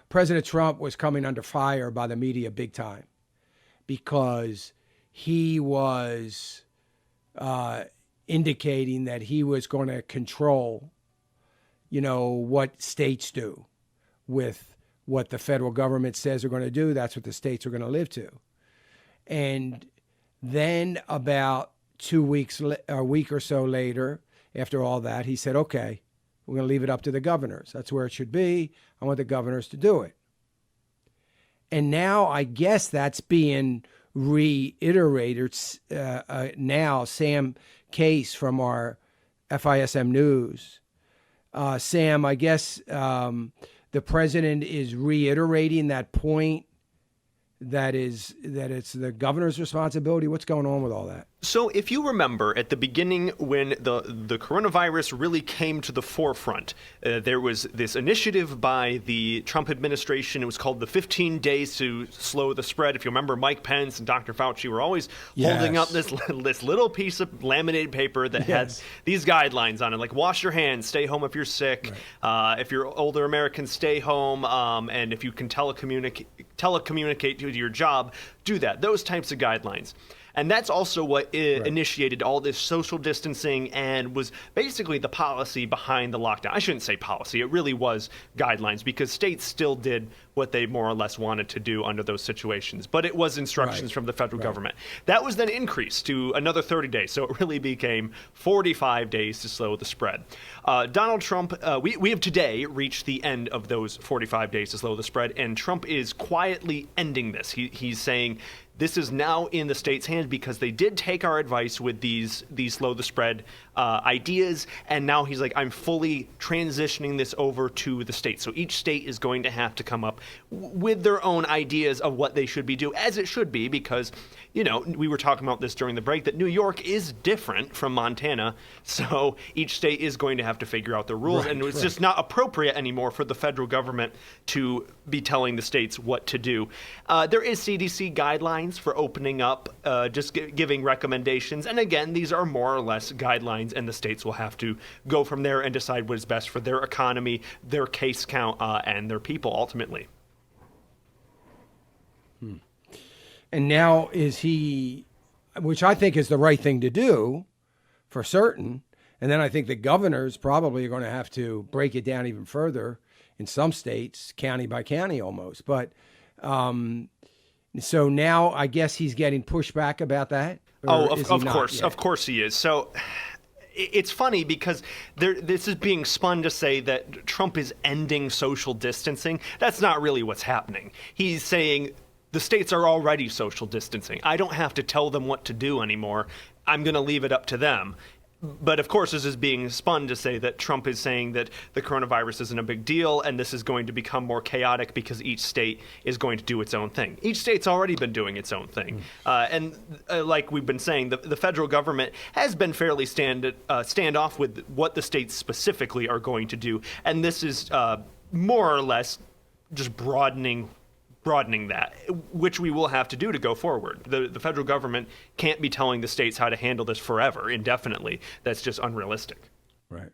President Trump was coming under fire by the media big time because he was indicating that he was going to control, what states do with what the federal government says they're going to do. That's what the states are going to live to. And then about a week or so later, after all that, he said, okay, we're going to leave it up to the governors. That's where it should be. I want the governors to do it. And now I guess that's being reiterated. Now, Sam Case from our FISM News. Sam, I guess the president is reiterating that point that it's the governor's responsibility. What's going on with all that? So if you remember at the beginning when the coronavirus really came to the forefront, there was this initiative by the Trump administration. It was called the 15 days to slow the spread. If you remember, Mike Pence and Dr. Fauci were always holding up this little piece of laminated paper that had these guidelines on it, like wash your hands, stay home if you're sick, if you're older Americans, stay home, and if you can telecommunicate to your job, do that. Those types of guidelines. And that's also what initiated all this social distancing and was basically the policy behind the lockdown. I shouldn't say policy. It really was guidelines because states still did what they more or less wanted to do under those situations. But it was instructions from the federal government. That was then increased to another 30 days. So it really became 45 days to slow the spread. Donald Trump, we have today reached the end of those 45 days to slow the spread. And Trump is quietly ending this. He's saying, this is now in the state's hands because they did take our advice with these slow the spread ideas, and now he's like, I'm fully transitioning this over to the state. So each state is going to have to come up with their own ideas of what they should be doing, as it should be, because, we were talking about this during the break, that New York is different from Montana, so each state is going to have to figure out the rules, and it's just not appropriate anymore for the federal government to be telling the states what to do. There is CDC guidelines for opening up, just giving recommendations, and again, these are more or less guidelines, and the states will have to go from there and decide what is best for their economy, their case count, and their people ultimately. And now is he, which I think is the right thing to do for certain, and then I think the governors probably are going to have to break it down even further in some states, county by county almost. But so now I guess he's getting pushback about that? Of course he is. So it's funny because this is being spun to say that Trump is ending social distancing. That's not really what's happening. He's saying the states are already social distancing. I don't have to tell them what to do anymore. I'm going to leave it up to them. But of course, this is being spun to say that Trump is saying that the coronavirus isn't a big deal and this is going to become more chaotic because each state is going to do its own thing. Each state's already been doing its own thing. Like we've been saying, the federal government has been fairly standoff with what the states specifically are going to do. And this is more or less just broadening that, which we will have to do to go forward. The federal government can't be telling the states how to handle this forever, indefinitely. That's just unrealistic. Right.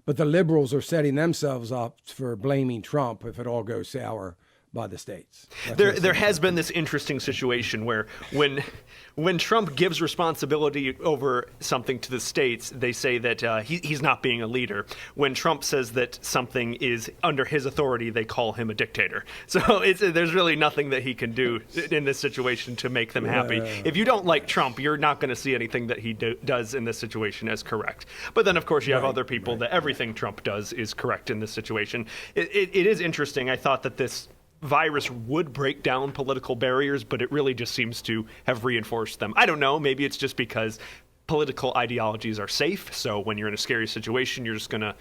But the liberals are setting themselves up for blaming Trump if it all goes sour by the states. There has been this interesting situation where when Trump gives responsibility over something to the states, they say that he's not being a leader. When Trump says that something is under his authority, they call him a dictator. So there's really nothing that he can do in this situation to make them happy. If you don't like Trump, you're not going to see anything that he does in this situation as correct. But then, of course, you have other people that everything Trump does is correct in this situation. It is interesting. I thought that this virus would break down political barriers, but it really just seems to have reinforced them. I don't know. Maybe it's just because political ideologies are safe. So when you're in a scary situation, you're just going to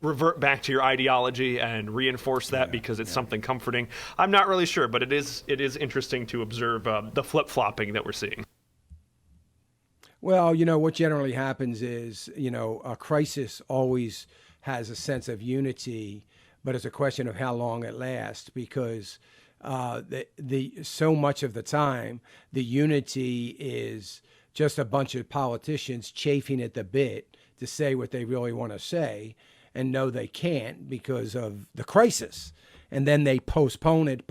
revert back to your ideology and reinforce that because it's something comforting. I'm not really sure, but it is interesting to observe the flip-flopping that we're seeing. Well, what generally happens is, a crisis always has a sense of unity, but it's a question of how long it lasts because so much of the time, the unity is just a bunch of politicians chafing at the bit to say what they really want to say and know they can't because of the crisis. and then they postpone it.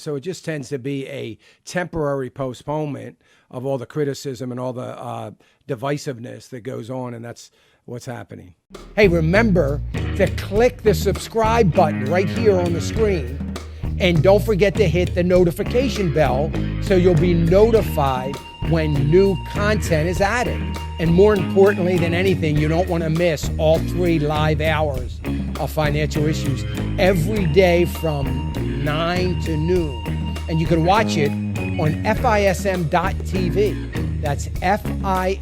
So it just tends to be a temporary postponement of all the criticism and all the divisiveness that goes on, and that's what's happening. Hey, remember to click the subscribe button right here on the screen, and don't forget to hit the notification bell so you'll be notified when new content is added. And more importantly than anything, you don't want to miss all 3 live hours of Financial Issues every day from 9 to noon. And you can watch it on FISM.tv. That's FISM.tv.